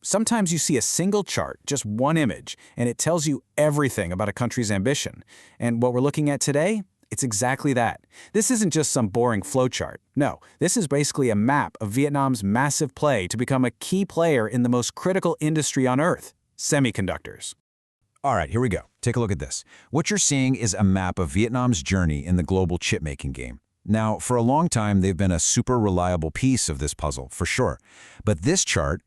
Sometimes you see a single chart, just one image, and it tells you everything about a country's ambition. And what we're looking at today? It's exactly that. This isn't just some boring flowchart. No, this is basically a map of Vietnam's massive play to become a key player in the most critical industry on Earth, semiconductors. All right, here we go. Take a look at this. What you're seeing is a map of Vietnam's journey in the global chip-making game. Now, for a long time, they've been a super reliable piece of this puzzle, for sure. But this chart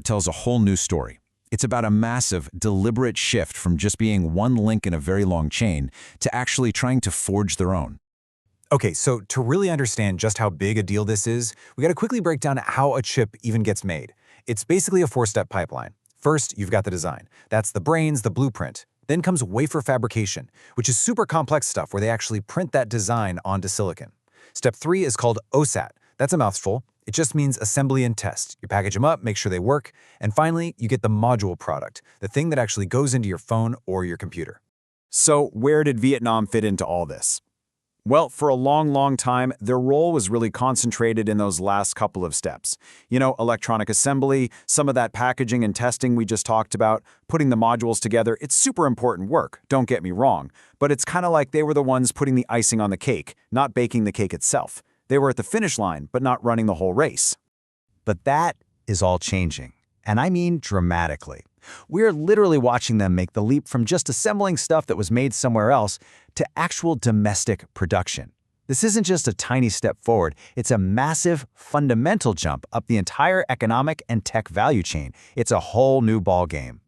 tells a whole new story. It's about a massive, deliberate shift from just being one link in a very long chain to actually trying to forge their own. Okay, so to really understand just how big a deal this is, we got to quickly break down how a chip even gets made. It's basically a four-step pipeline. First, you've got the design. That's the brains, the blueprint. Then comes wafer fabrication, which is super complex stuff where they actually print that design onto silicon. Step 3 is called OSAT. That's a mouthful. It just means assembly and test. You package them up, make sure they work, and finally, you get the module product, the thing that actually goes into your phone or your computer. So where did Vietnam fit into all this? Well, for a long time, their role was really concentrated in those last couple of steps. Electronic assembly, some of that packaging and testing we just talked about, putting the modules together. It's super important work, don't get me wrong. But it's kind of like they were the ones putting the icing on the cake, not baking the cake itself. They were at the finish line, but not running the whole race. But that is all changing, and I mean dramatically. We're literally watching them make the leap from just assembling stuff that was made somewhere else to actual domestic production. This isn't just a tiny step forward, it's a massive, fundamental jump up the entire economic and tech value chain. It's a whole new ballgame.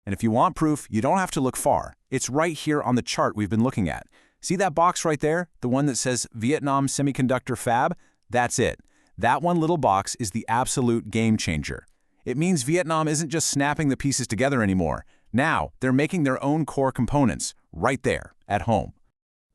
And if you want proof, you don't have to look far. It's right here on the chart we've been looking at. See that box right there? The one that says Vietnam Semiconductor Fab? That's it. That one little box is the absolute game changer. It means Vietnam isn't just snapping the pieces together anymore. Now, they're making their own core components, right there, at home.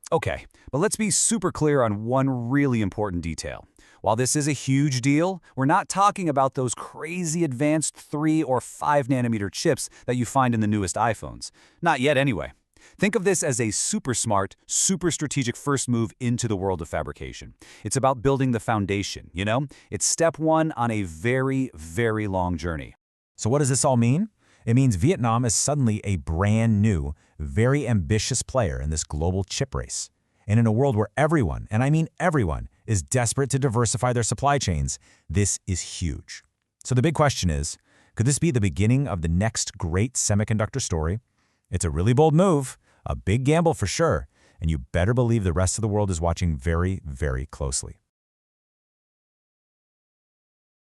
Okay, but let's be super clear on one really important detail. While this is a huge deal, we're not talking about those crazy advanced 3 or 5 nanometer chips that you find in the newest iPhones. Not yet anyway. Think of this as a super smart, super strategic first move into the world of fabrication. It's about building the foundation, It's step 1 on a very, very long journey. So what does this all mean? It means Vietnam is suddenly a brand new, very ambitious player in this global chip race. And in a world where everyone, and I mean everyone, is desperate to diversify their supply chains, this is huge. So the big question is, could this be the beginning of the next great semiconductor story? It's a really bold move, a big gamble for sure, and you better believe the rest of the world is watching very, very closely.